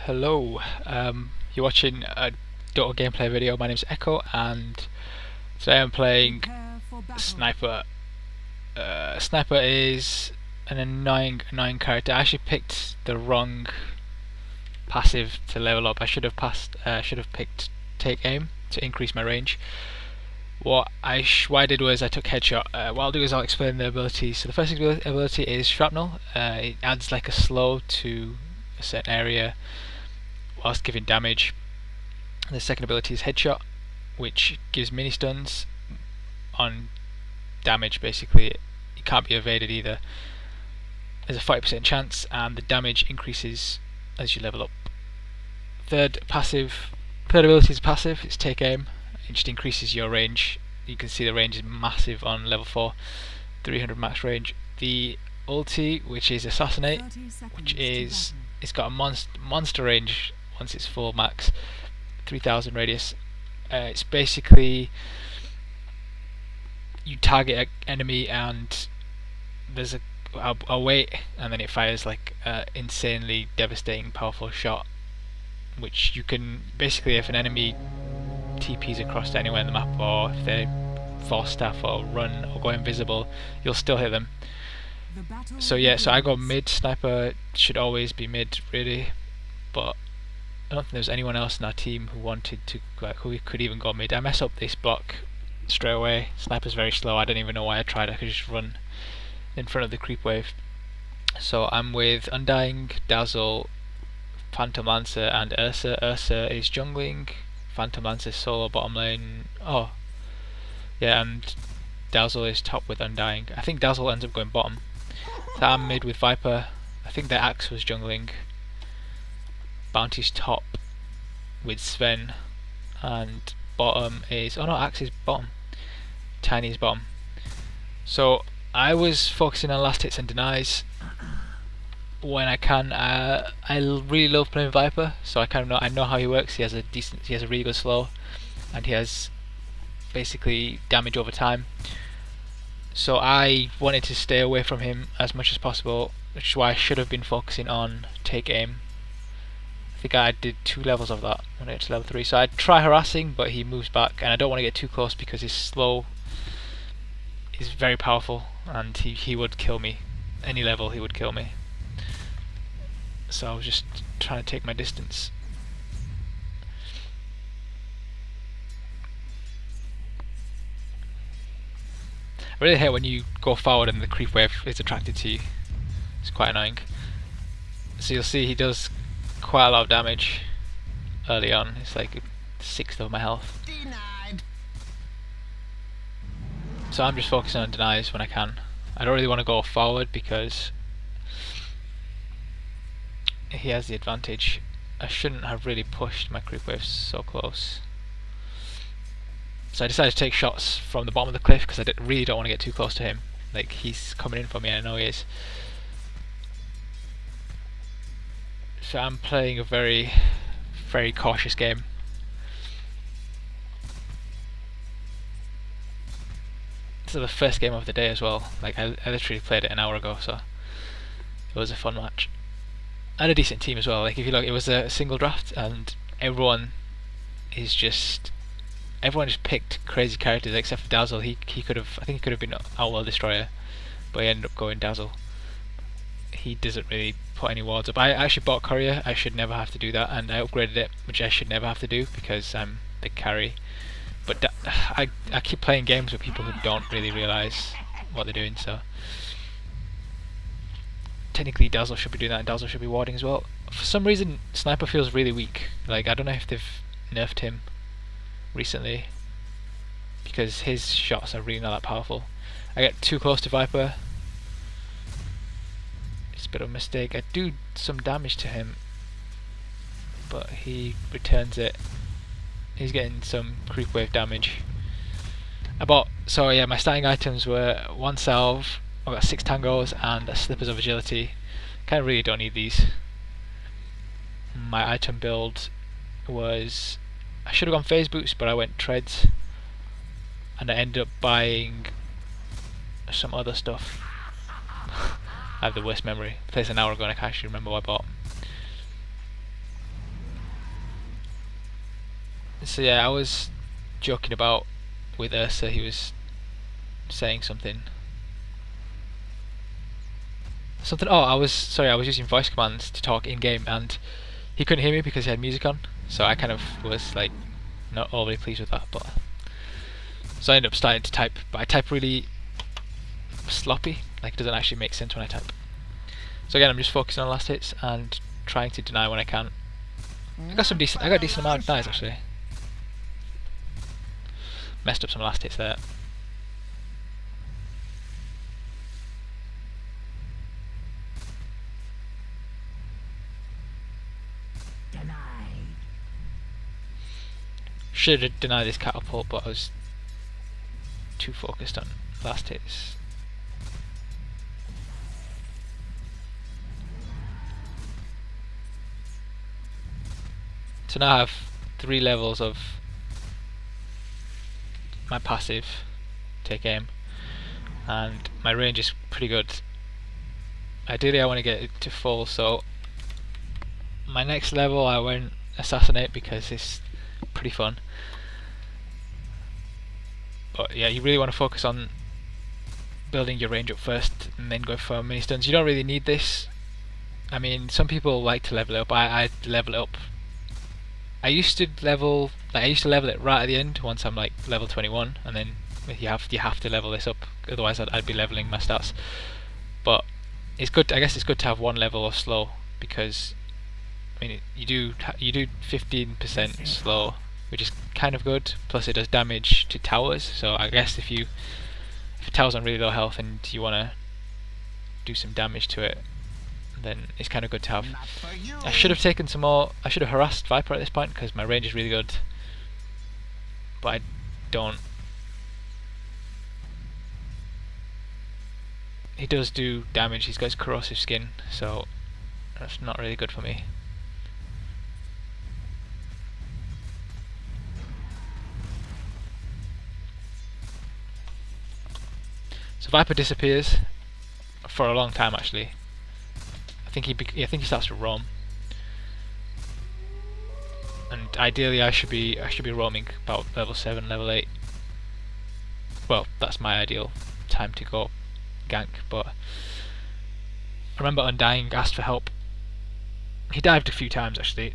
Hello, you're watching a Dota gameplay video. My name's Echo, and today I'm playing Sniper. Sniper is an annoying character. I actually picked the wrong passive to level up. I should have picked Take Aim to increase my range. What I did was I took Headshot. What I'll do is I'll explain the abilities. So the first ability is Shrapnel. It adds like a slow to a certain area whilst giving damage. The second ability is Headshot, which gives mini stuns on damage. Basically, it can't be evaded either. There's a 40% chance, and the damage increases as you level up. Third ability is passive. It's Take Aim. It just increases your range. You can see the range is massive on level 4, 300 max range. The ulti, which is Assassinate, it's got a monster range once it's full max, 3000 radius. It's basically you target an enemy and there's a wait, and then it fires like insanely devastating powerful shot, which you can basically, if an enemy TPs across to anywhere in the map, or if they force staff or run or go invisible, you'll still hit them. So yeah, so I go mid. Sniper should always be mid, really, but I don't think there's anyone else in our team who wanted to, like, who could even go mid. I mess up this block straight away. Sniper's very slow. I don't even know why I tried. I could just run in front of the creep wave. So I'm with Undying, Dazzle, Phantom Lancer, and Ursa. Ursa is jungling. Phantom Lancer solo bottom lane. Oh, yeah, and Dazzle is top with Undying. I think Dazzle ends up going bottom. So I'm mid with Viper. I think the Axe was jungling. Bounty's top with Sven, and bottom is, oh no, Axe is bottom. Tiny is bottom. So I was focusing on last hits and denies when I can. I really love playing Viper, so I know how he works. He has a really good slow, and he has basically damage over time. So I wanted to stay away from him as much as possible, which is why I should have been focusing on Take Aim. I think I did 2 levels of that when I got to level 3. So I'd try harassing, but he moves back, and I don't want to get too close because his slow is very powerful, and he would kill me. Any level he would kill me. So I was just trying to take my distance. I really hate when you go forward and the creep wave is attracted to you. It's quite annoying. So you'll see he does quite a lot of damage early on. It's like 1/6 of my health. Denied. So I'm just focusing on denies when I can. I don't really want to go forward because he has the advantage. I shouldn't have really pushed my creep waves so close. So I decided to take shots from the bottom of the cliff because I really don't want to get too close to him. Like, he's coming in for me, and I know he is. So I'm playing a very, very cautious game. This is the first game of the day as well. Like, I literally played it an hour ago, so it was a fun match. I had a decent team as well. Like, if you look, it was a single draft, and everyone just picked crazy characters except for Dazzle. I think he could have been Outlaw Destroyer, but he ended up going Dazzle. He doesn't really put any wards up. I actually bought Courier. I should never have to do that, and I upgraded it, which I should never have to do because I'm the carry. But I keep playing games with people who don't really realise what they're doing, so technically Dazzle should be doing that, and Dazzle should be warding as well. For some reason Sniper feels really weak. Like, I don't know if they've nerfed him recently, because his shots are really not that powerful. I get too close to Viper. It's a bit of a mistake. I do some damage to him, but he returns it. He's getting some creep wave damage. So yeah, my starting items were 1 salve, I got 6 tangos and a slippers of agility. Kinda really don't need these. My item build was, I should have gone phase boots, but I went treads, and I ended up buying some other stuff. I have the worst memory. I played this an hour ago and I can't actually remember what I bought. So yeah, I was joking about with Ursa. He was saying something. Oh, I was sorry. I was using voice commands to talk in game, and he couldn't hear me because he had music on. So I kind of was like not overly pleased with that. But so I ended up starting to type, but I type really sloppy. Like it doesn't actually make sense when I type. So again, I'm just focusing on last hits and trying to deny when I can. I got a decent amount of denies actually. Messed up some last hits there. Should have denied this catapult, but I was too focused on last hits. So now I have 3 levels of my passive take aim, and my range is pretty good. Ideally I want to get it to full, so my next level I went assassinate because it's pretty fun. But yeah, you really want to focus on building your range up first and then go for mini stuns. You don't really need this. I mean, some people like to level it up. I level it up. I used to level it right at the end once I'm like level 21, and then you have to level this up. Otherwise, I'd be leveling my stats. But it's good. I guess it's good to have one level of slow, because I mean you do 15% slow, which is kind of good. Plus it does damage to towers. So I guess if a tower's on really low health and you want to do some damage to it, then it's kind of good to have. I should have taken some more. I should have harassed Viper at this point because my range is really good, but I don't. He does do damage. He's got his corrosive skin, so that's not really good for me. So Viper disappears for a long time actually. I think he starts to roam, and ideally I should be roaming about level 7, level 8. Well, that's my ideal time to go gank. But I remember Undying asked for help. He dived a few times actually,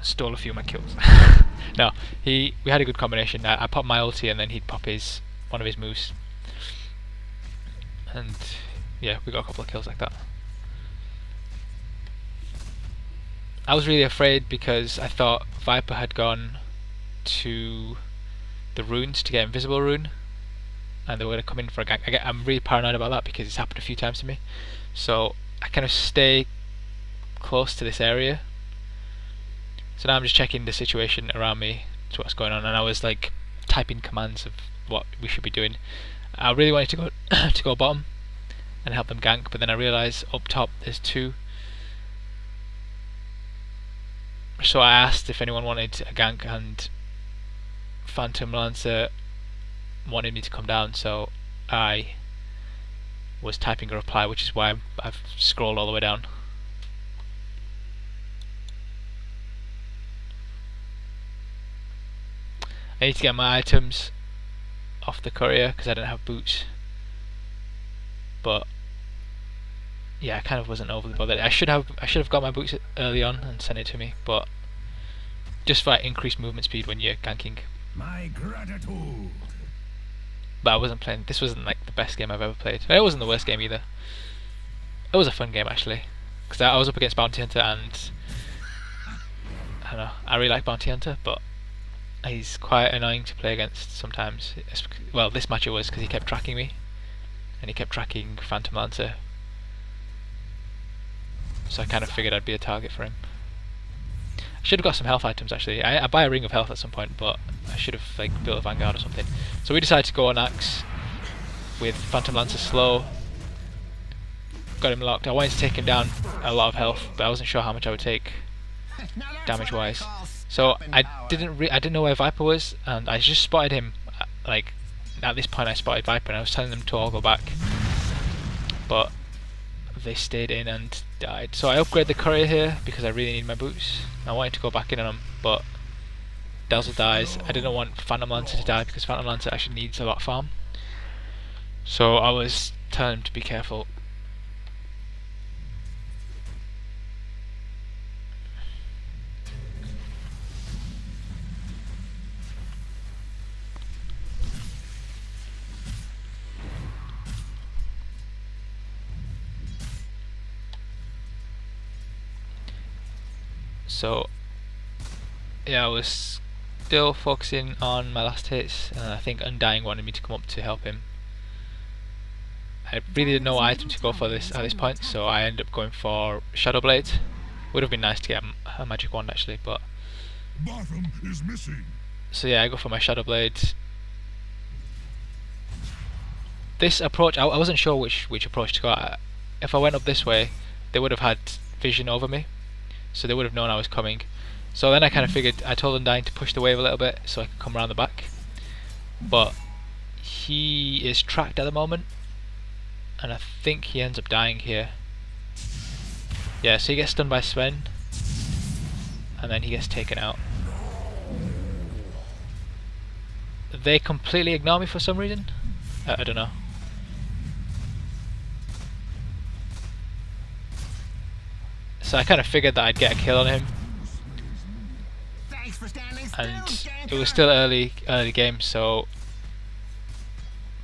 stole a few of my kills. No, we had a good combination. I popped my ulti and then he'd pop one of his moves, and yeah, we got a couple of kills like that. I was really afraid because I thought Viper had gone to the runes to get invisible rune, and they were going to come in for a gank. I'm really paranoid about that because it's happened a few times to me. So I kind of stay close to this area. So now I'm just checking the situation around me, to what's going on, and I was like typing commands of what we should be doing. I really wanted to go to go bottom and help them gank, but then I realised up top there's 2. So I asked if anyone wanted a gank, and Phantom Lancer wanted me to come down, so I was typing a reply, which is why I've scrolled all the way down. I need to get my items off the courier because I don't have boots. But yeah, I kind of wasn't overly bothered. I should have got my boots early on and sent it to me, but just for increased movement speed when you're ganking. My gratitude. But I wasn't playing. This wasn't like the best game I've ever played. It wasn't the worst game either. It was a fun game actually, because I was up against Bounty Hunter, and I don't know. I really like Bounty Hunter, but he's quite annoying to play against sometimes. Well, this match it was because he kept tracking me, and he kept tracking Phantom Lancer. So I kind of figured I'd be a target for him. I should have got some health items actually. I buy a ring of health at some point, but I should have like built a vanguard or something. So we decided to go on axe with Phantom Lancer slow. Got him locked. I wanted to take him down a lot of health, but I wasn't sure how much I would take damage wise. So I didn't know where Viper was, and I just spotted him. Like at this point, I spotted Viper, and I was telling them to all go back, but they stayed in and died. So I upgrade the courier here because I really need my boots. I wanted to go back in on them, but Dazzle dies. I didn't want Phantom Lancer to die because Phantom Lancer actually needs a lot of farm. So I was telling him to be careful. So yeah, I was still focusing on my last hits, and I think Undying wanted me to come up to help him. I really didn't know what item to go for this at this point, so I ended up going for Shadow Blade. Would have been nice to get a magic wand actually, but Bottom is missing. so yeah, I go for my Shadow Blade. This approach, I wasn't sure which approach to go. If I went up this way, they would have had vision over me, so they would have known I was coming. So then I kind of figured, I told Undying to push the wave a little bit so I could come around the back. But he is tracked at the moment, and I think he ends up dying here. Yeah, so he gets stunned by Sven, and then he gets taken out. They completely ignore me for some reason. I don't know. So I kind of figured that I'd get a kill on him, and it was still early game, so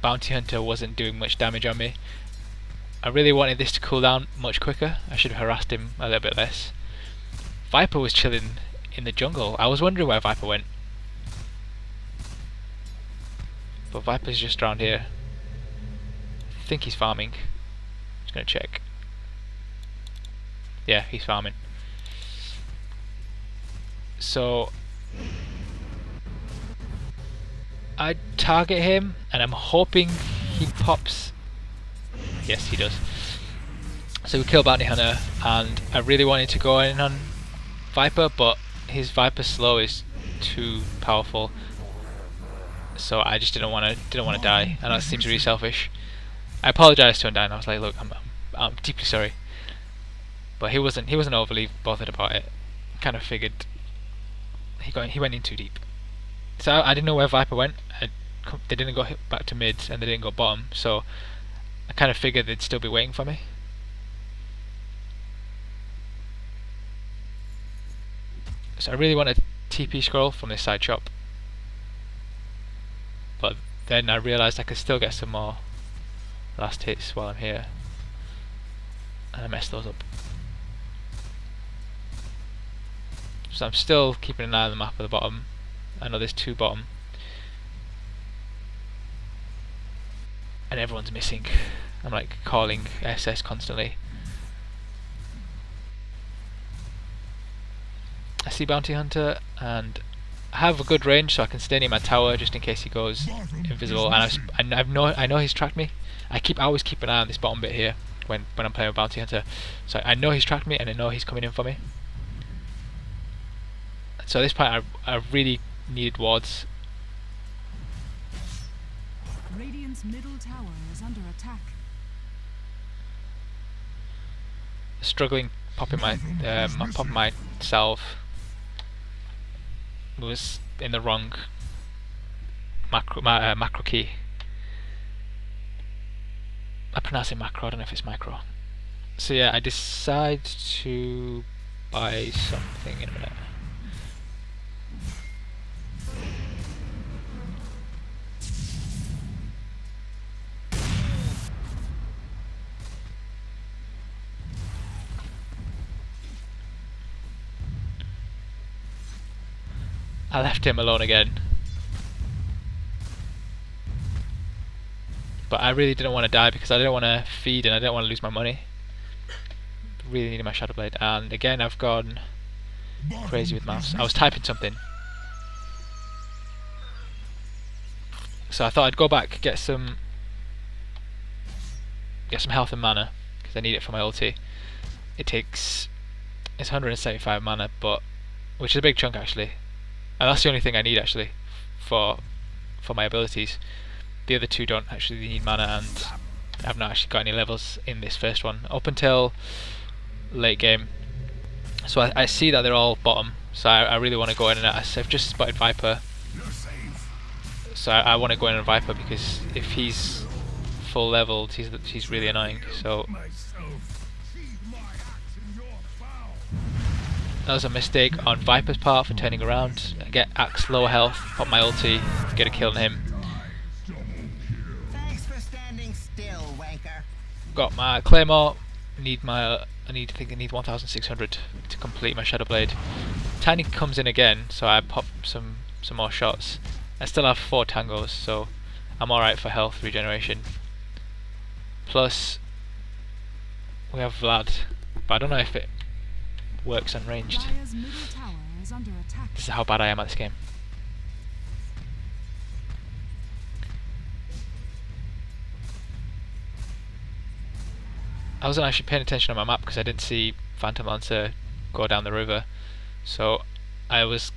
Bounty Hunter wasn't doing much damage on me. I really wanted this to cool down much quicker. I should have harassed him a little bit less. Viper was chilling in the jungle. I was wondering where Viper went, but Viper's just around here. I think he's farming. Just gonna check. Yeah, he's farming. So I target him, and I'm hoping he pops. Yes, he does. So we kill Bounty Hunter, and I really wanted to go in on Viper, but his Viper slow is too powerful. So I just didn't want to die, and that seems really selfish. I apologized to Undyne. I was like, look, I'm deeply sorry. But he wasn't overly bothered about it. Kind of figured he went in too deep. So I didn't know where Viper went. They didn't go back to mid, and they didn't go bottom. So I kind of figured they'd still be waiting for me. So I really want a TP scroll from this side shop, but then I realised I could still get some more last hits while I'm here, and I messed those up. So I'm still keeping an eye on the map at the bottom. I know there's two bottom, and everyone's missing. I'm like calling SS constantly. I see Bounty Hunter, and I have a good range, so I can stay near my tower just in case he goes invisible. And I know he's tracked me. I always keep an eye on this bottom bit here when I'm playing with Bounty Hunter. So I know he's tracked me, and I know he's coming in for me. So at this point, I really needed wards. Radiant's middle tower is under attack. Struggling popping my salve. Was in the wrong macro key. I pronounce it macro, I don't know if it's micro. So yeah, I decide to buy something in a minute. I left him alone again, but I really didn't want to die because I didn't want to feed and I didn't want to lose my money. Really needed my Shadow Blade, and again I've gone crazy with mouse. I was typing something, so I thought I'd go back, get some health and mana because I need it for my ulti. It's 175 mana, but which is a big chunk actually. And that's the only thing I need actually for my abilities. The other two don't actually need mana, and I've not actually got any levels in this first one up until late game. So I see that they're all bottom, so I really want to go in, and I've just spotted Viper, so I want to go in on Viper because if he's full leveled, he's really annoying. So that was a mistake on Viper's part for turning around. I get Axe low health, pop my ulti, get a kill on him. Thanks for standing still, wanker. Got my Claymore. I need 1,600 to complete my Shadow Blade. Tiny comes in again, so I pop some more shots. I still have 4 tangos, so I'm alright for health regeneration. Plus, we have Vlad, but I don't know if it works unranged. Dire's middle tower is under attack. This is how bad I am at this game. I wasn't actually paying attention on my map because I didn't see Phantom Lancer go down the river, so I was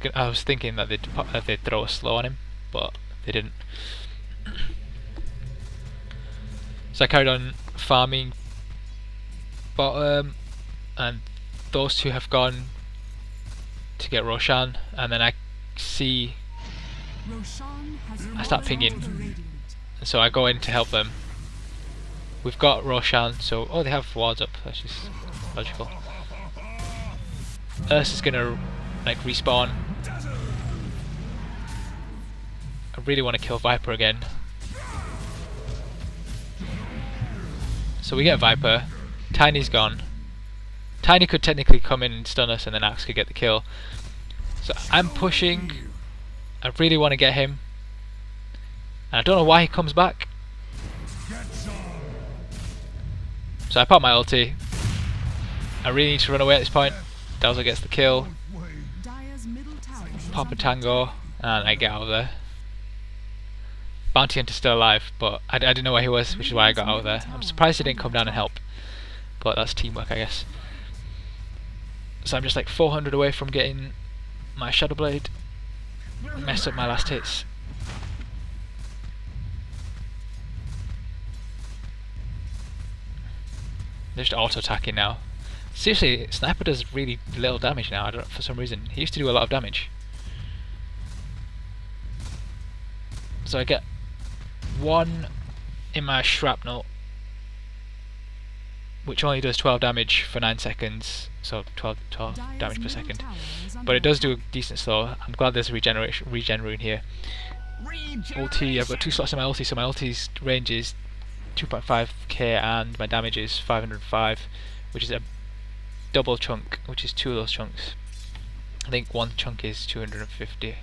thinking that they'd throw a slow on him, but they didn't. So I carried on farming bottom, and those two have gone to get Roshan, and then I see Roshan has I start pinging, fallen to Radiant. and so I go in to help them. We've got Roshan, so they have wards up. That's just logical. Ursa's gonna like respawn. I really want to kill Viper again. So we get Viper. Tiny's gone. Tiny could technically come in and stun us, and then Axe could get the kill. So I'm pushing. I really want to get him, and I don't know why he comes back. So I pop my ulti. I really need to run away at this point. Dazzle gets the kill. Dire's middle tower is Pop a under tango, attack. and I get out of there. Bounty Hunter's still alive, but I didn't know where he was, which is why I got out of there. I'm surprised he didn't come down and help, but that's teamwork, I guess. So I'm just like 400 away from getting my Shadow Blade. Messed up my last hits. They're just auto-attacking now. Seriously, Sniper does really little damage now, I don't know, for some reason. He used to do a lot of damage. So I get 1 in my shrapnel, which only does 12 damage for 9 seconds, so 12 Dire's damage per middle second. tower is under But it does do a attack. decent slow. I'm glad there's a regen rune here. Ulti, I've got 2 slots in my ulti, so my ulti's range is 2.5k and my damage is 505, which is a double chunk, which is 2 of those chunks. I think 1 chunk is 250.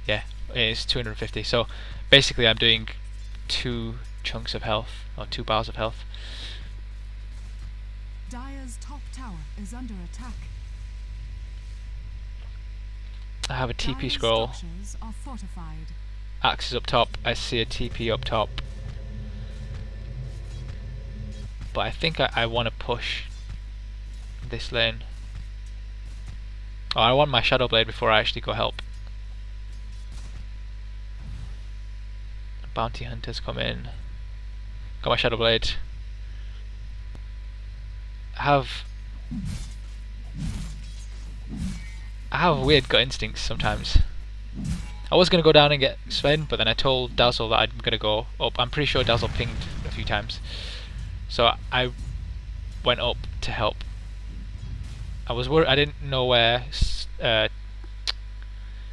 Yeah, it is 250. So basically I'm doing 2 chunks of health, or 2 bars of health. Dire's top tower is under attack. I have a TP Dire's scroll. structures are fortified. Axe is up top. I see a TP up top. But I think I want to push this lane. Oh, I want my Shadow Blade before I actually go help. Bounty Hunters come in. Got my Shadow Blade. I have weird gut instincts sometimes. I was going to go down and get Sven, but then I told Dazzle that I'm going to go up. I'm pretty sure Dazzle pinged a few times. So I went up to help. I was worried, I didn't know where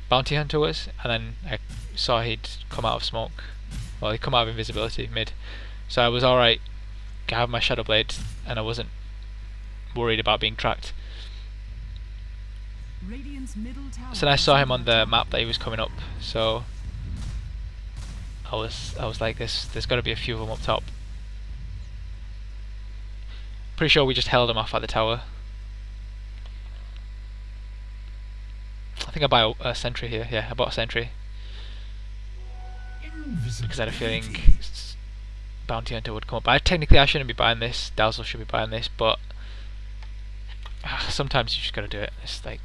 Bounty Hunter was, and then I saw he'd come out of smoke. Well, he'd come out of invisibility mid. So I was alright. I have my Shadow Blade, and I wasn't worried about being tracked. Radiant's middle tower So then I is saw him under on the attack. map that he was coming up. So I was like, there's got to be a few of them up top. Pretty sure we just held him off at the tower. I think I buy a sentry here. Yeah, I bought a sentry because I had a feeling Bounty Hunter would come up. Technically I shouldn't be buying this. Dazzle should be buying this, but sometimes you just gotta do it. It's like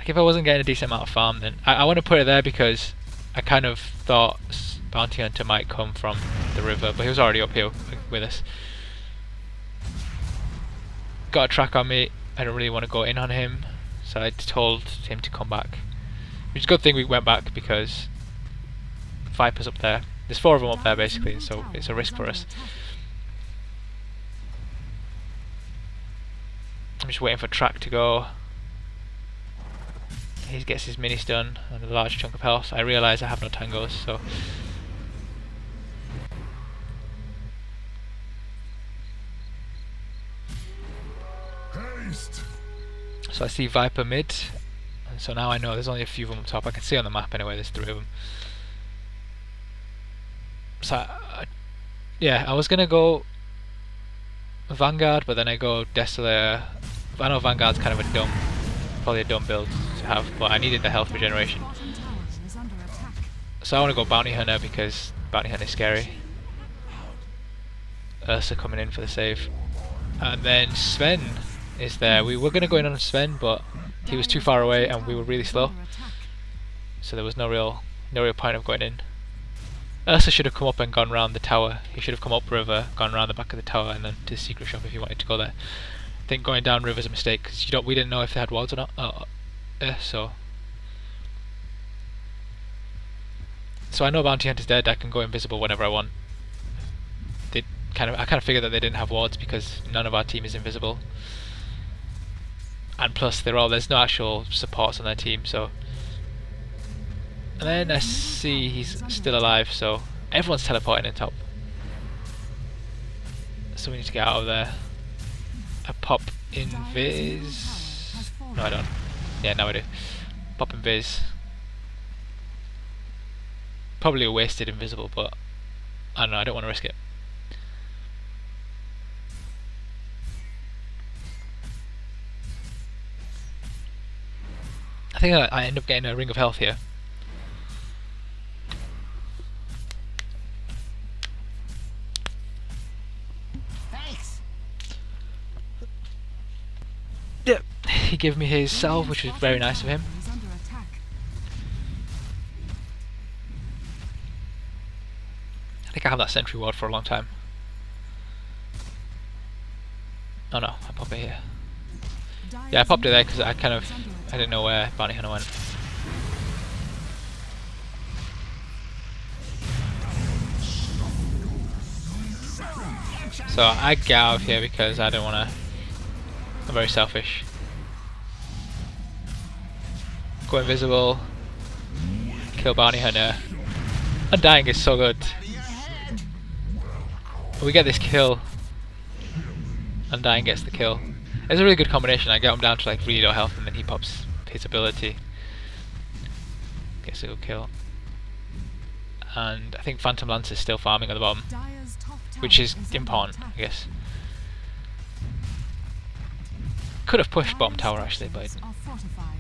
Like if I wasn't getting a decent amount of farm, then I want to put it there because I kind of thought Bounty Hunter might come from the river, but he was already up here with us. Got a track on me. I don't really want to go in on him, so I told him to come back. Which is a good thing we went back because Viper's up there. There's 4 of them up there basically, so it's a risk for us. I'm just waiting for track to go. He gets his mini stun and a large chunk of health. I realise I have no tangos, so Haste. I see Viper mid, and so now I know there's only a few of them up top. I can see on the map anyway, there's 3 of them. So yeah, I was gonna go Vanguard, but then I go Desolator. I know Vanguard's kind of probably a dumb build to have, but I needed the health regeneration. Bottom tower is under attack. So I want to go Bounty Hunter because Bounty Hunter is scary. Ursa coming in for the save. And then Sven is there. We were going to go in on Sven, but he was too far away and we were really slow. So there was no real point of going in. Ursa should have come up and gone round the tower. He should have come up river, gone round the back of the tower and then to secret shop if he wanted to go there. I think going down river is a mistake because we didn't know if they had wards or not. So I know Bounty Hunter's dead. I can go invisible whenever I want. I kind of figured that they didn't have wards because none of our team is invisible, and plus there's no actual supports on their team. So, and then I see he's still alive. So everyone's teleporting in top. So we need to get out of there. I pop invis. No, I don't. Yeah, now I do. Pop invis. Probably a wasted invisible, but I don't know. I don't want to risk it. I think I end up getting a ring of health here. Thanks. Yep, he gave me his salve, which was very nice of him. Is under attack. I think I have that sentry ward for a long time. Oh no, I pop it here. Yeah, I popped it there because I didn't know where Bounty Hunter went. So I get out of here because I don't want to. I'm very selfish. Go invisible. Kill Bounty Hunter. Undying is so good. We get this kill. Undying gets the kill. It's a really good combination. I get him down to like really low health and then he pops his ability. Gets a good kill. And I think Phantom Lance is still farming at the bottom, Dire's top tower which is under important, attack. I guess. Could have pushed bottom tower actually, but Dire's are fortified.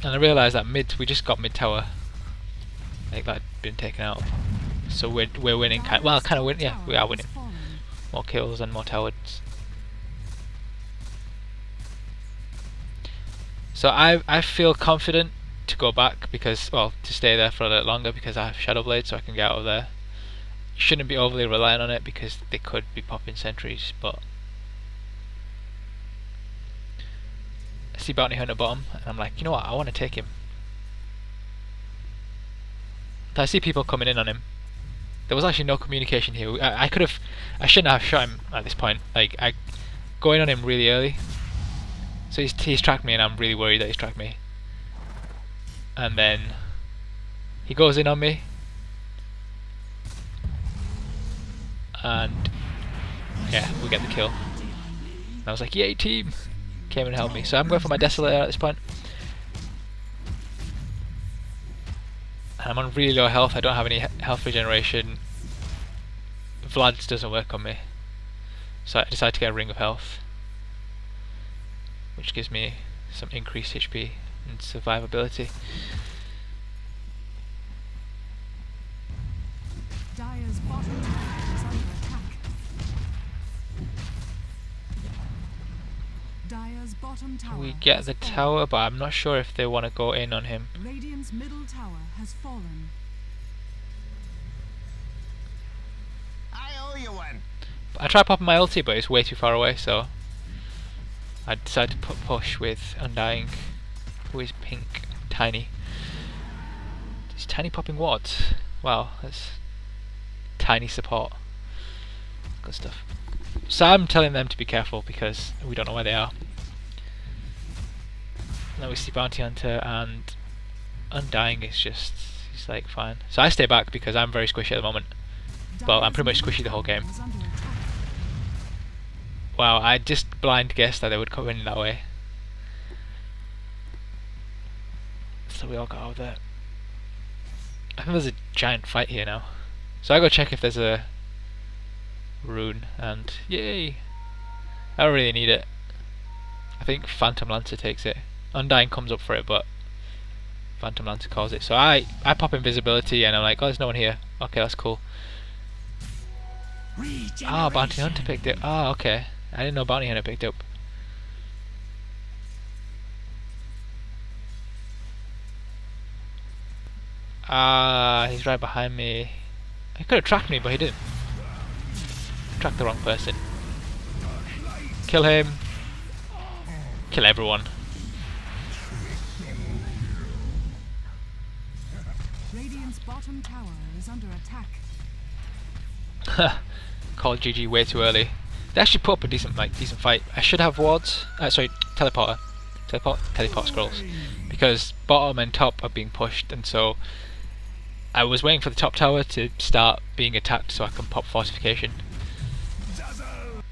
and I realised that we just got mid tower, like that had been taken out. So we're winning. Kind of winning. Yeah, we are winning. More kills and more towers. So I feel confident to go back because, well, to stay there for a little longer because I have Shadow Blade, so I can get out of there. You shouldn't be overly reliant on it because they could be popping sentries, but I see Bounty Hunter bottom and I'm like, you know what, I want to take him. I see people coming in on him. There was actually no communication here. I shouldn't have shot him at this point. Like, I go in on him really early. So he's tracked me and I'm really worried that he's tracked me. And then he goes in on me. And yeah, we get the kill. And I was like, yay team! Came and helped me. So I'm going for my Desolator at this point. And I'm on really low health. I don't have any health regeneration. Vlad's doesn't work on me. So I decided to get a Ring of Health, which gives me some increased HP and survivability. Dire's bottom tower is under attack. Dire's bottom tower we get has the fallen. tower, but I'm not sure if they want to go in on him. Radiant's middle tower has fallen. I owe you one. I tried popping my ulti, but it's way too far away, so I decided to push with Undying, who is pink, tiny. He's tiny popping wards. Wow, that's tiny support. Good stuff. So I'm telling them to be careful because we don't know where they are. Now we see Bounty Hunter and Undying is just, he's like fine. So I stay back because I'm very squishy at the moment. Well, I'm pretty much squishy the whole game. Is under attack. Wow, I just blind guessed that they would come in that way. So we all got over there. I think there's a giant fight here now. So I go check if there's a rune, and yay! I don't really need it. I think Phantom Lancer takes it. Undying comes up for it, but Phantom Lancer calls it. So I pop invisibility and I'm like, oh, there's no one here. Okay, that's cool. Ah, Bounty Hunter picked it. Ah, okay. I didn't know Bounty Hunter picked up. Ah, he's right behind me. He could have tracked me, but he didn't. Tracked the wrong person. Kill him. Kill everyone. Radiant's bottom tower is under attack. Called GG way too early. They actually put up a decent fight. I should have wards. Sorry, teleporter. Teleport scrolls. Because bottom and top are being pushed, and so I was waiting for the top tower to start being attacked so I can pop fortification.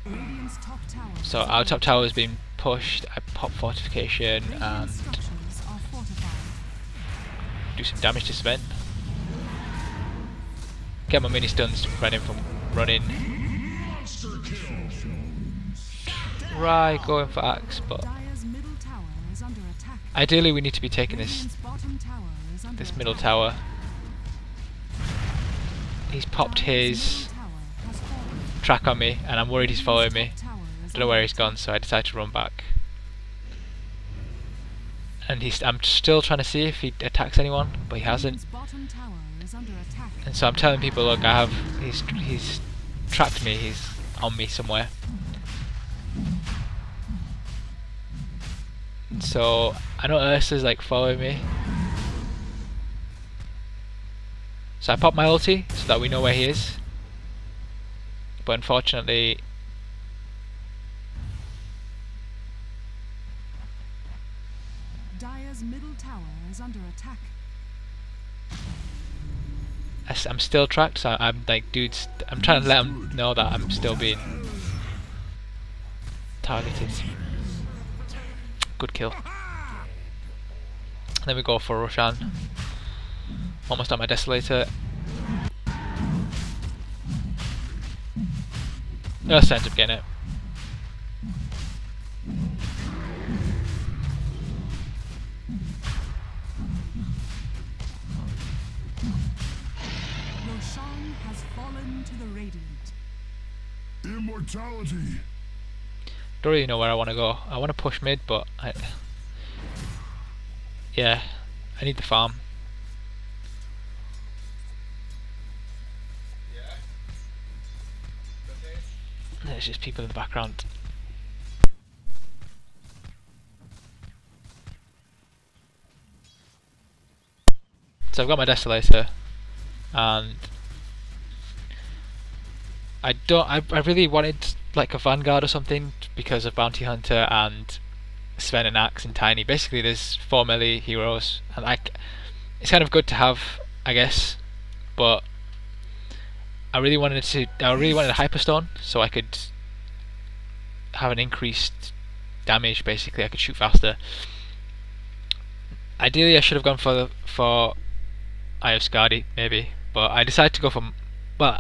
Radiant's top tower. So our top tower is being pushed. I pop fortification Radiant and structures are fortified. do some damage to Sven. Get my mini stuns to prevent him from running. Right, going for axe, but Dire's middle tower is under attack. ideally we need to be taking this Radiant's bottom tower is under this middle attack. tower. He's popped Dire's his middle tower has fallen. track on me, and I'm worried he's following me. Radiant's top tower is Don't know where under he's gone, attack. so I decided to run back. And I'm still trying to see if he attacks anyone, but he hasn't. Radiant's bottom tower is under attack. And so I'm telling people, look, he's tracked me. He's on me somewhere. So I know Ursa's like following me. So I pop my ulti so that we know where he is. But unfortunately, Dire's middle tower is under attack. I'm still tracked. So I'm like, dudes, I'm trying to let him know that I'm still being targeted. Good kill. And then we go for Roshan. Almost at my desolator. Ursa ends up getting it. Roshan has fallen to the Radiant. Immortality. Don't really know where I want to go. I want to push mid, but yeah, I need the farm. There's just people in the background. So I've got my desolator, and I really wanted like a vanguard or something because of Bounty Hunter and Sven and Axe and Tiny. Basically, there's 4 melee heroes, and it's kind of good to have, I guess, but I really wanted a hyperstone so I could have an increased damage. Basically, I could shoot faster. Ideally, I should have gone for Eye of Skadi maybe, but I decided to go for. Well,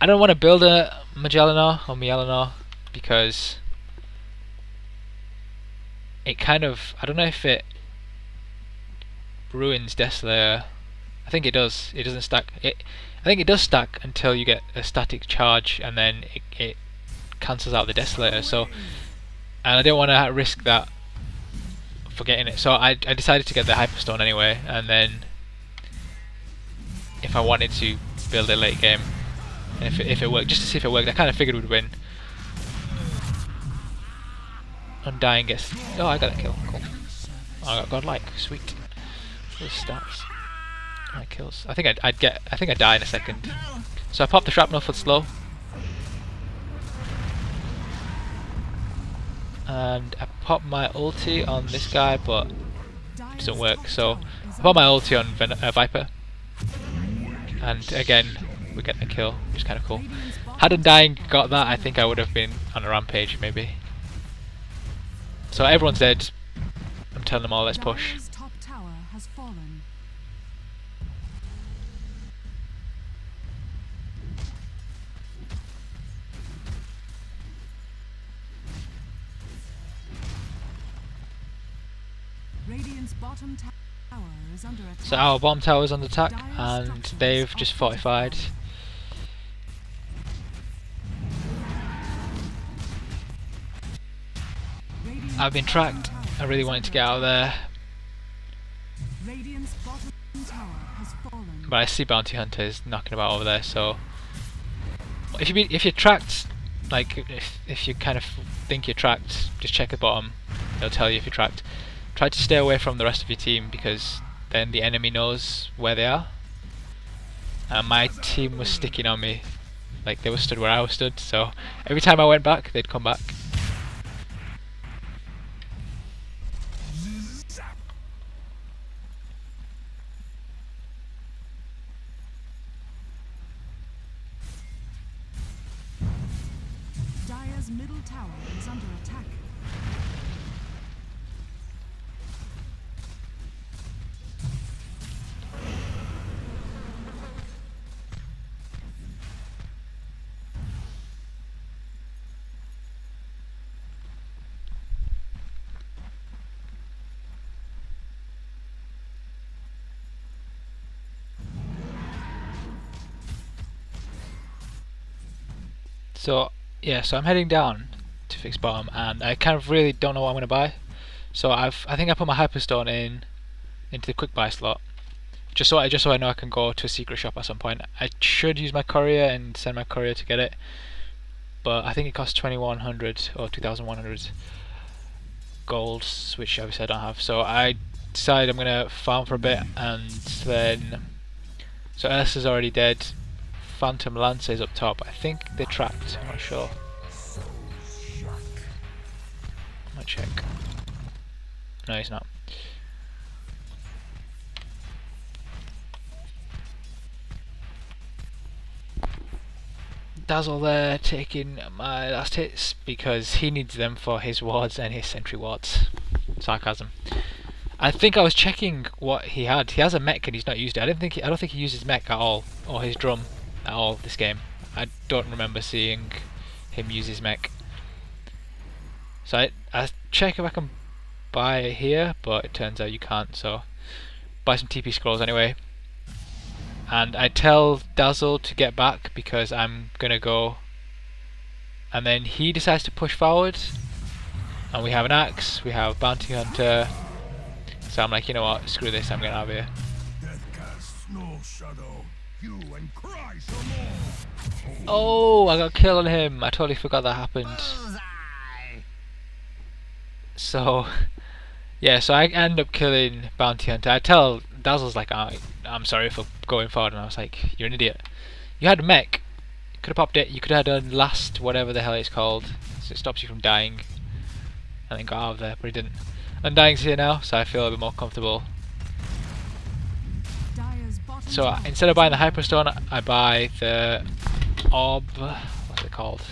I don't want to build a Magellanor or Mielanor because it kind of, I don't know if it ruins Desolator. I think it does. It doesn't stack. I think it does stack until you get a static charge, and then it cancels out the Desolator. So and I didn't want to risk that for getting it, so I decided to get the hyperstone anyway, and then if I wanted to build it late game, and if it worked, just to see if it worked. I kind of figured we'd win. Undying gets... oh, I got a kill, cool. I got godlike, sweet. Those stats. My kills. I think I die in a second. So I popped the shrapnel for slow. And I popped my ulti on this guy, but it doesn't work. So I popped my ulti on Viper. And again, we get the kill, which is kind of cool. Had Undying got that, I think I would have been on a rampage, maybe. So everyone's dead. I'm telling them all, let's push. Top tower has fallen. Radiant's bottom tower is under attack. So our bomb tower's under attack, and they've just fortified. I've been tracked. I really wanted to get out of there, Radiant's bottom tower has fallen. but I see bounty hunters knocking about over there. So if you're tracked, like if you kind of think you're tracked, just check the bottom. They'll tell you if you're tracked. Try to stay away from the rest of your team, because then the enemy knows where they are. And my team was sticking on me, like they were stood where I was stood. So every time I went back, they'd come back. Dire's middle tower is under attack. So yeah, so I'm heading down to fix bottom, and I kind of really don't know what I'm going to buy. So I think I put my hyperstone into the quick buy slot, just so I know I can go to a secret shop at some point. I should use my courier and send my courier to get it, but I think it costs 2100 or 2100 golds, which obviously I don't have. So I decided I'm going to farm for a bit, and then so Ursa's already dead. Phantom Lancer is up top. I think they're tracked, I'm not sure. I might check. No, he's not. Dazzle there taking my last hits because he needs them for his wards and his sentry wards. Sarcasm. I think I was checking what he had. He has a mech and he's not used it. I don't think he uses mech at all, or his drum at all this game. I don't remember seeing him use his mech. So I check if I can buy it here, but it turns out you can't, so buy some TP scrolls anyway. And I tell Dazzle to get back because I'm gonna go, and then he decides to push forward, and we have an axe, we have bounty hunter, so I'm like, you know what, screw this, I'm getting out of here. Death casts no shadow. Hue and cry some more. Oh, I got killed on him. I totally forgot that happened. Bullseye. So, yeah, so I end up killing bounty hunter. I tell Dazzle's like, I'm sorry for going forward, and I was like, you're an idiot. You had a mech. You could have popped it. You could have done last, whatever the hell it's called, so it stops you from dying, and then got out of there, but he didn't. Undying's here now, so I feel a bit more comfortable. Dire's bottom So tower instead of buying the hyperstone, I buy the orb. What's it called?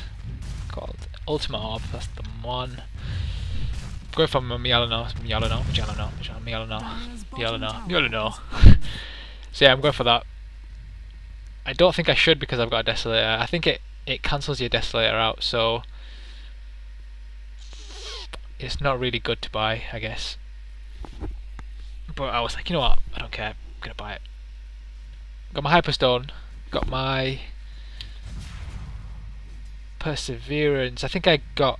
Ultimate orb. That's the one. Go from Mialano. So yeah, I'm going for that. I don't think I should because I've got a desolator. I think it cancels your desolator out, so it's not really good to buy, I guess. But I was like, you know what? I don't care. I'm gonna buy it. Got my hyperstone. Got my perseverance. I think I got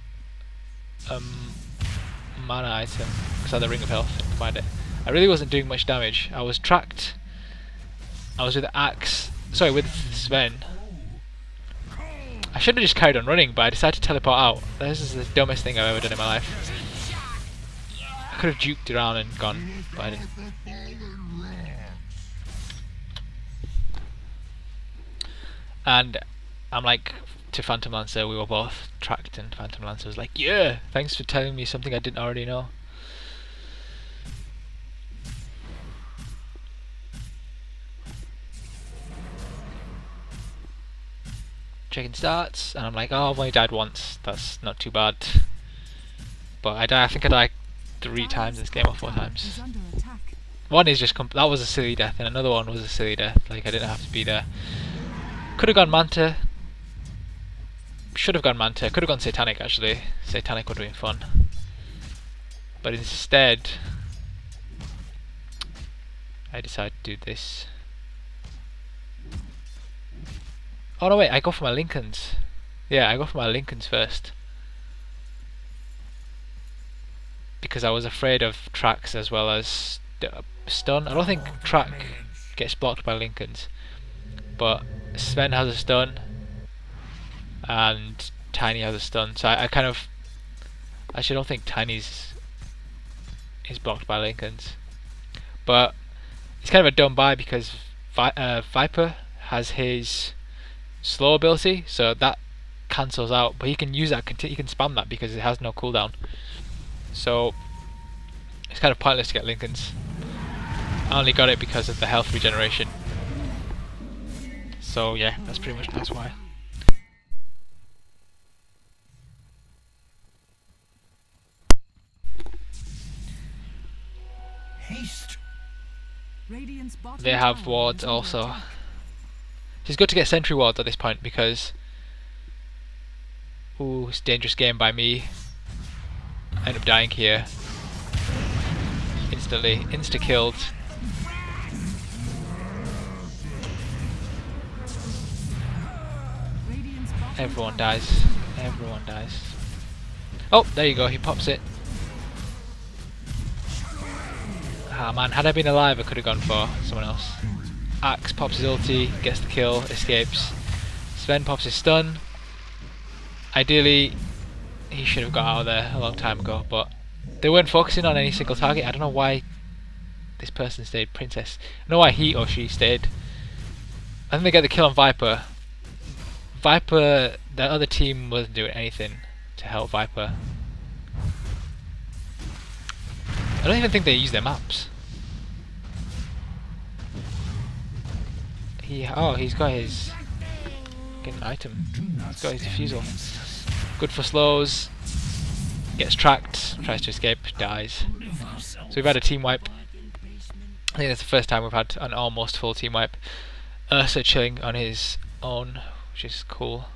mana item because I had the ring of health. I couldn't find it. I really wasn't doing much damage. I was tracked. I was with the axe. Sorry, with Sven. I should have just carried on running, but I decided to teleport out. This is the dumbest thing I've ever done in my life. I could have juked around and gone, but I didn't. And I'm like to Phantom Lancer, we were both tracked, and Phantom Lancer was like, "Yeah, thanks for telling me something I didn't already know." Checking stats, and I'm like, "Oh, I've only died once. That's not too bad." But I think I died 3 times in this game, or 4 times. One is just that was a silly death, and another one was a silly death. Like I didn't have to be there. Could have gone Manta. Should have gone Manta. Could have gone Satanic actually. Satanic would have been fun. But instead, I decided to do this. Oh no wait, I go for my linkens. Yeah, I go for my linkens first. Because I was afraid of tracks as well as stun. I don't think track gets blocked by linkens. But Sven has a stun. And Tiny has a stun. So I kind of... Actually I don't think Tiny's is blocked by linkens. But it's kind of a dumb buy because Viper has his slow ability, so that cancels out, but he can use that, he can spam that because it has no cooldown, so it's kind of pointless to get linkens. I only got it because of the health regeneration, so yeah, that's why. Haste. They have wards also. It's good to get sentry wards at this point because ooh, it's a dangerous game by me. I end up dying here. Instantly. Insta-killed. Everyone dies. Everyone dies. Oh, there you go, he pops it. Ah man, had I been alive I could have gone for someone else. Axe pops his ulti, gets the kill, escapes. Sven pops his stun. Ideally, he should have got out of there a long time ago, but they weren't focusing on any single target. I don't know why this person stayed Princess. I don't know why he or she stayed. I think they get the kill on Viper. Viper, the other team wasn't doing anything to help Viper. I don't even think they use their maps. He's got his get an item. He's got his defusal. Good for slows. Gets tracked, tries to escape, dies. So we've had a team wipe. I think that's the first time we've had an almost full team wipe. Ursa chilling on his own, which is cool.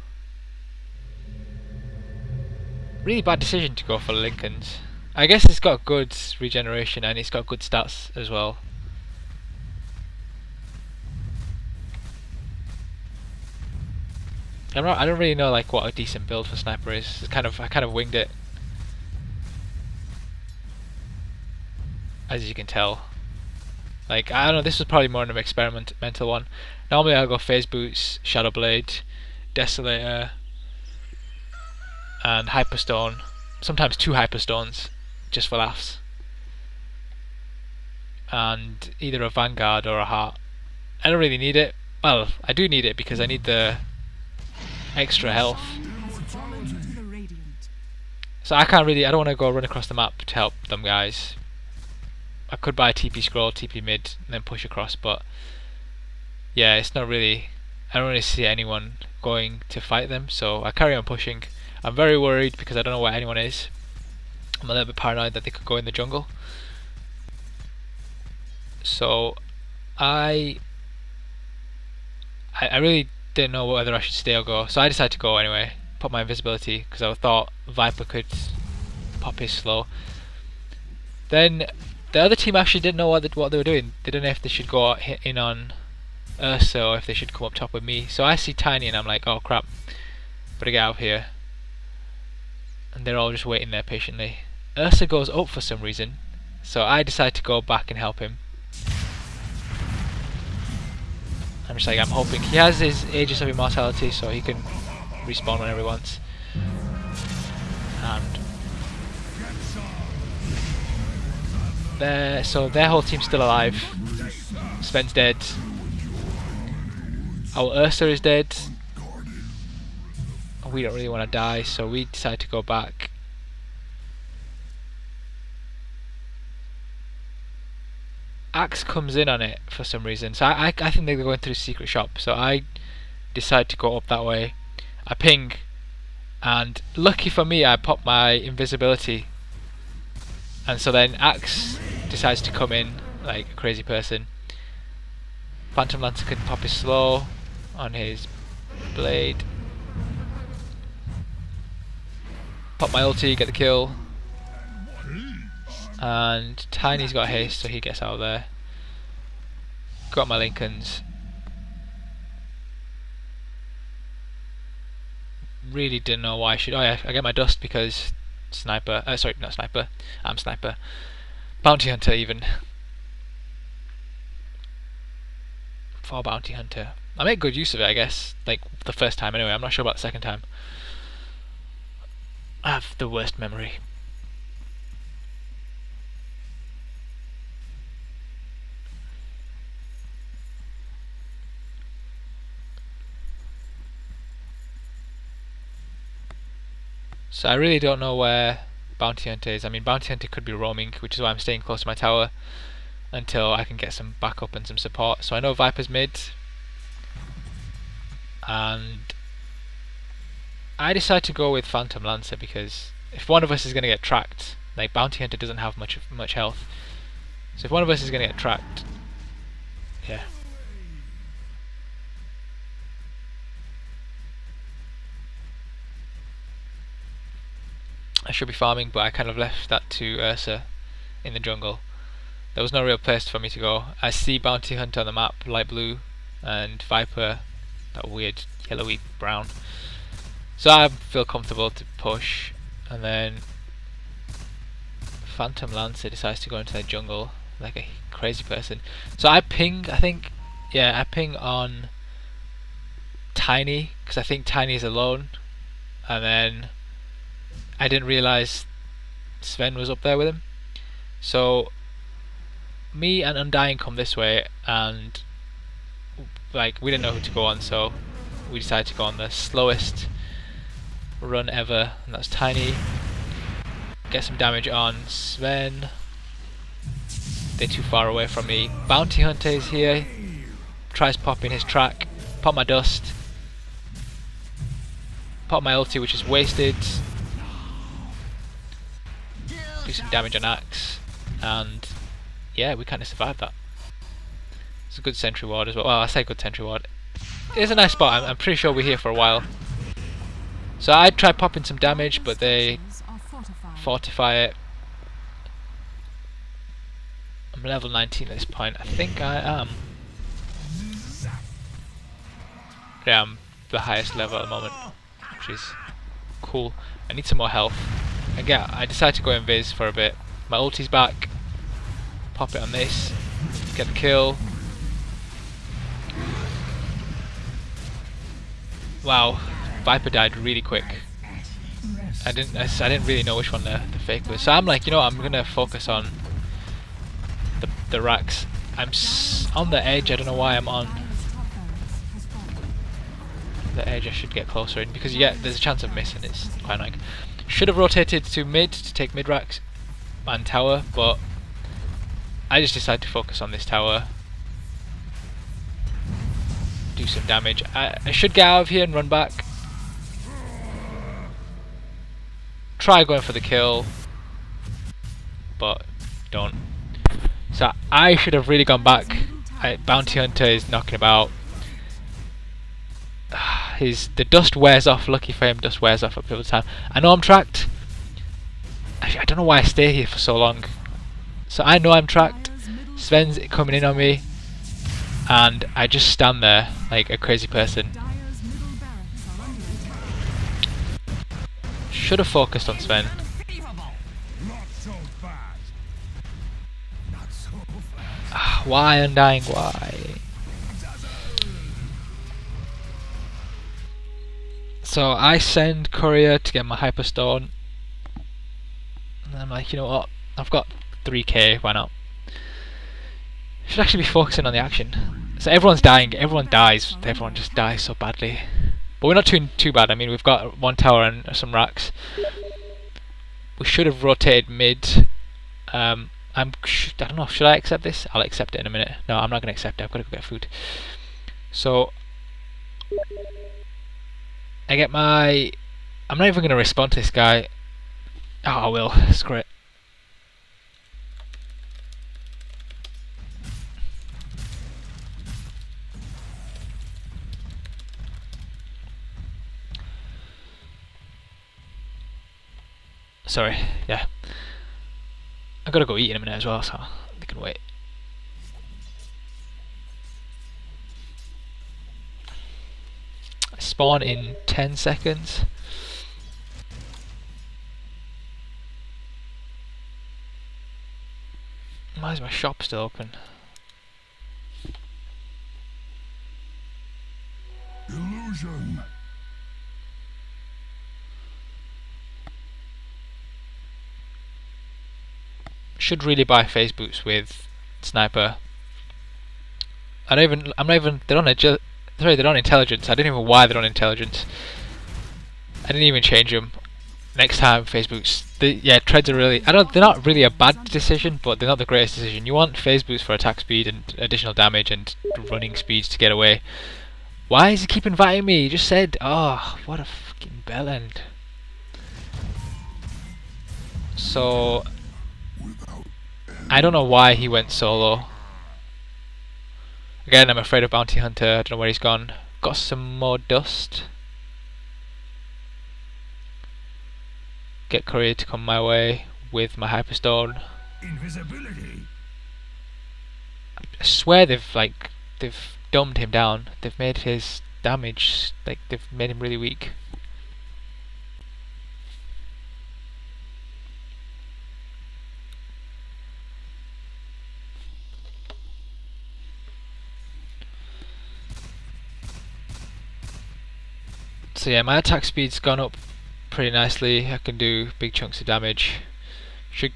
Really bad decision to go for linkens. I guess it's got good regeneration and it's got good stats as well. I don't really know like what a decent build for sniper is. It's I kind of winged it, as you can tell. Like I don't know, this was probably more of an experimental one. Normally I'll go phase boots, shadow blade, desolator, and hyperstone. Sometimes 2 hyperstones, just for laughs. And either a vanguard or a heart. I don't really need it. Well, I do need it because I need the extra health. So I don't want to go run across the map to help them guys. I could buy TP scroll, TP mid, and then push across, but yeah, it's not really, I don't really see anyone going to fight them, so I carry on pushing. I'm very worried because I don't know where anyone is. I'm a little bit paranoid that they could go in the jungle. So I really didn't know whether I should stay or go, so I decided to go anyway. Put my invisibility because I thought Viper could pop his slow. Then the other team actually didn't know what they were doing. They didn't know if they should go in on Ursa or if they should come up top with me. So I see Tiny and I'm like, oh crap, better get out of here. and they're all just waiting there patiently. Ursa goes up for some reason, so I decide to go back and help him. I'm just like, I'm hoping he has his Aegis of Immortality so he can respawn whenever he wants. And so their whole team's still alive. Sven's dead. Our Ursa is dead. We don't really want to die, so we decide to go back. Axe comes in on it for some reason, so I think they're going through the secret shop, so I decide to go up that way. I ping, and lucky for me I pop my invisibility, and so then Axe decides to come in like a crazy person. Phantom Lancer can pop his slow on his blade. Pop my ulti, get the kill. And Tiny's got haste, so he gets out of there. Got my linkens. Really didn't know why I should. Oh yeah, I get my dust because sniper. Sorry, not sniper. I'm sniper. Bounty hunter even. For bounty hunter, I make good use of it, I guess. Like the first time, anyway. I'm not sure about the second time. I have the worst memory. So I really don't know where Bounty Hunter is. I mean, Bounty Hunter could be roaming, which is why I'm staying close to my tower until I can get some backup and some support. So I know Viper's mid, and I decide to go with Phantom Lancer because if one of us is going to get tracked, like Bounty Hunter doesn't have much health, so if one of us is going to get tracked, yeah. I should be farming, but I kind of left that to Ursa in the jungle. There was no real place for me to go. I see Bounty Hunter on the map, light blue, and Viper, that weird yellowy brown. So I feel comfortable to push, and then Phantom Lancer decides to go into the jungle like a crazy person. So I ping, I think, yeah, I ping on Tiny, because I think Tiny is alone, and then I didn't realise Sven was up there with him. So me and Undying come this way, and like we didn't know who to go on, so we decided to go on the slowest run ever, and that's Tiny. Get some damage on Sven. They're too far away from me. Bounty Hunter is here. Tries popping his track. Pop my dust. Pop my ulti, which is wasted. Do some damage on Axe, and yeah, we kind of survived that. It's a good sentry ward as well. Well, I say good sentry ward. It's a nice spot. I'm pretty sure we're here for a while. So I tried popping some damage, but they fortify it. I'm level 19 at this point. I think I am. Yeah, I'm the highest level at the moment, which is cool. I need some more health. I decided to go invis for a bit. My ulti's back. Pop it on this. Get the kill. Wow, Viper died really quick. I didn't really know which one the fake was. So I'm like, you know, I'm gonna focus on the racks. I'm on the edge. I don't know why I'm on the edge. I should get closer in because there's a chance of missing. It's quite annoying. Should have rotated to mid to take mid racks and tower, but I just decided to focus on this tower. Do some damage. I should get out of here and run back. Try going for the kill, but don't. So I should have really gone back. Bounty Hunter is knocking about. The dust wears off. Lucky for him, dust wears off at people time. I know I'm tracked. I don't know why I stay here for so long. So I know I'm tracked. Sven's coming in on me, and I just stand there like a crazy person. should have focused on Sven. Not so fast. Not so fast. Why Undying? Why? So I send courier to get my hyperstone. And I'm like, you know what? I've got 3k. Why not? Should actually be focusing on the action. So everyone's dying. Everyone dies. Everyone just dies so badly. But we're not too bad. I mean, we've got one tower and some racks. We should have rotated mid. I don't know. Should I accept this? I'll accept it in a minute. No, I'm not gonna accept it. I've got to go get food. So I get my. I'm not even gonna respond to this guy. Oh, I will. Screw it. Sorry, yeah. I gotta go eat in a minute as well, so they can wait. I spawn in 10 seconds. Why is my shop still open? Illusion. Should really buy phase boots with sniper. I'm not even. They're on they're on intelligence. I don't even know why they're on intelligence. I didn't even change them. Next time, phase boots. Yeah, treads are really. They're not really a bad decision, but they're not the greatest decision. You want phase boots for attack speed and additional damage and running speeds to get away. Why is he keep inviting me? He just said, oh, what a fucking bellend. So I don't know why he went solo. Again, I'm afraid of Bounty Hunter. I don't know where he's gone. Got some more dust. Get courier to come my way with my hyperstone. Invisibility. I swear they've dumbed him down. They've made his damage, they've made him really weak. So yeah, my attack speed's gone up pretty nicely. I can do big chunks of damage.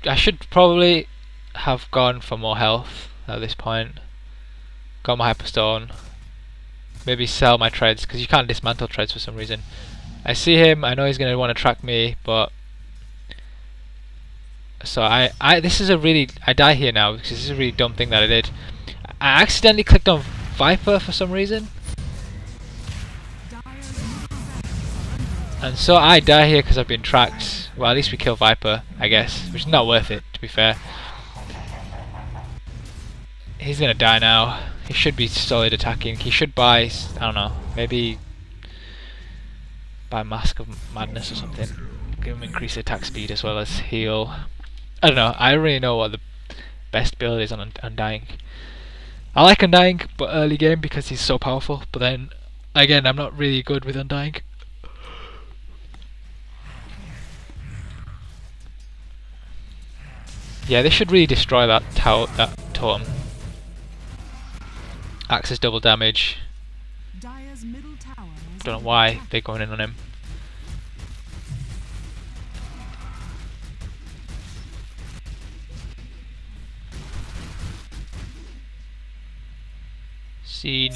I should probably have gone for more health at this point. Got my hyperstone. Maybe sell my treads, because you can't dismantle treads for some reason. I see him, I know he's going to want to track me, but so I die here now because this is a really dumb thing that I did. I accidentally clicked on Viper for some reason. And so I die here because I've been tracked. Well, at least we kill Viper, I guess, which is not worth it, to be fair. He's gonna die now. He should be solid attacking. He should buy, I don't know, maybe buy Mask of Madness or something. Give him increased attack speed as well as heal. I don't know. I don't really know what the best build is on Undying. I like Undying, but early game because he's so powerful. But then again, I'm not really good with Undying. Yeah, they should really destroy that totem. Axe's double damage. Don't know why they're going in on him. Scene.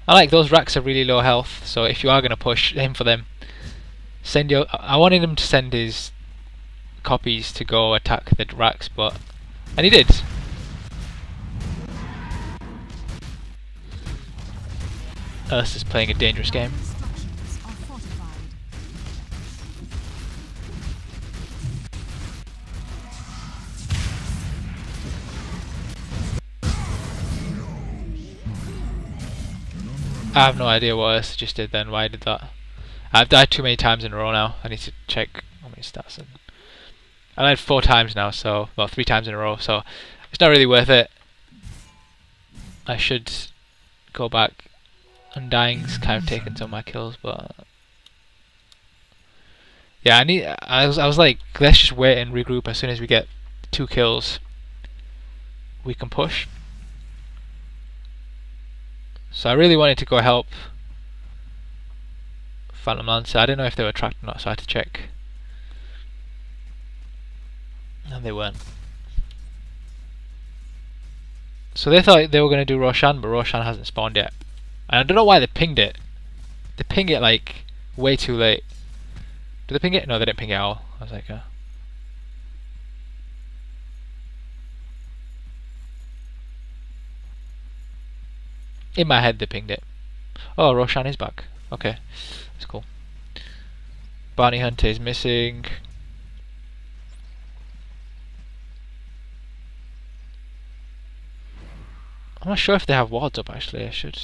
I like those racks are really low health, so if you are gonna push, aim for them. Send your. I wanted him to send his copies to go attack the racks, and he did. Ursa's playing a dangerous game. I have no idea what Ursa just did then, why I did that. I've died too many times in a row now. I need to check how many stats. I died 4 times now, so, well, 3 times in a row, so it's not really worth it. I should go back. Undying's kind of taken some of my kills, but Yeah, I was like, let's just wait and regroup. As soon as we get 2 kills, we can push. So I really wanted to go help Phantom Lancer. I didn't know if they were tracked or not, so I had to check. And they weren't. So they thought they were going to do Roshan, but Roshan hasn't spawned yet. And I don't know why they pinged it. They pinged it like way too late. Did they ping it? No, they didn't ping it at all. I was like, in my head they pinged it. Oh, Roshan is back. Okay, that's cool. Bounty Hunter is missing. I'm not sure if they have wards up actually. I should.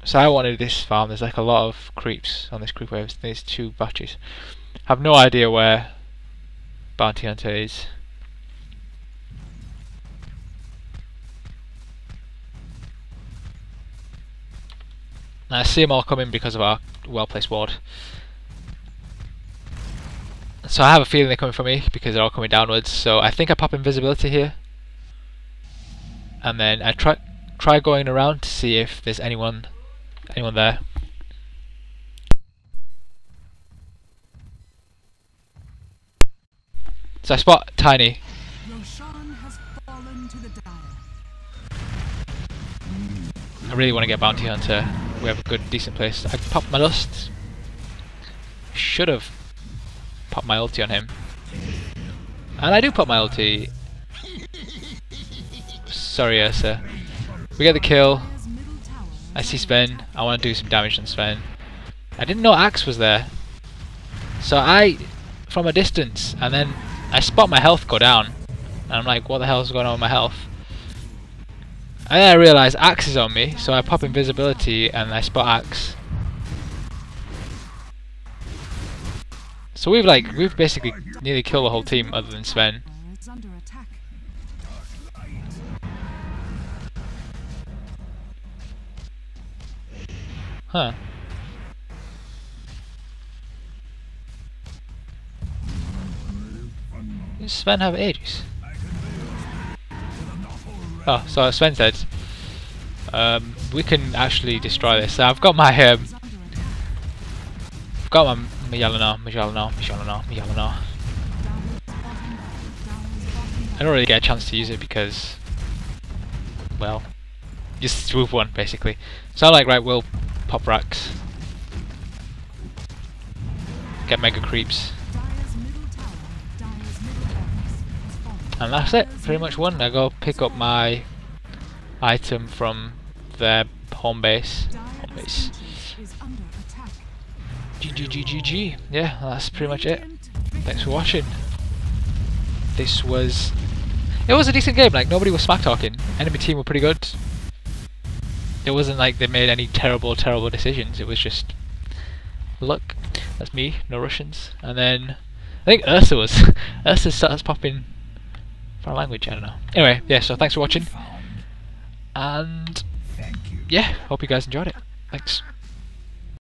So I wanted this farm. There's like a lot of creeps on this creep wave. There's 2 batches. Have no idea where Bounty Hunter is. And I see them all coming because of our well-placed ward. So I have a feeling they're coming for me because they're all coming downwards. So I think I pop invisibility here, and then I try going around to see if there's anyone there. So I spot Tiny. Roshan has fallen to the dire. I really want to get Bounty Hunter. We have a good, decent place. I popped my lust. Should have popped my ulti on him. And I do pop my ulti. Sorry, Ursa. We get the kill. Dire's middle tower I see Sven. I want to do some damage on Sven. I didn't know Axe was there. So I, from a distance, and then I spot my health go down. And I'm like, what the hell is going on with my health? And then I realise Axe is on me, so I pop invisibility and I spot Axe. So we've basically nearly killed the whole team other than Sven. is under attack. Huh. Does Sven have Aegis? Oh, so Sven said we can actually destroy this. So I've got my Majalana. I don't really get a chance to use it because, well, just swoop one basically. So I'm like, right, we'll pop racks, get mega creeps, and that's it. Pretty much won. I go pick up my item from their home base. GG. Yeah, that's pretty much it. Thanks for watching. It was a decent game. Like, nobody was smack talking. Enemy team were pretty good. It wasn't like they made any terrible decisions. It was just luck. That's me. No Russians. And then I think Ursa starts popping foreign language. I don't know. Anyway, yeah. So thanks for watching. And yeah, hope you guys enjoyed it. Thanks.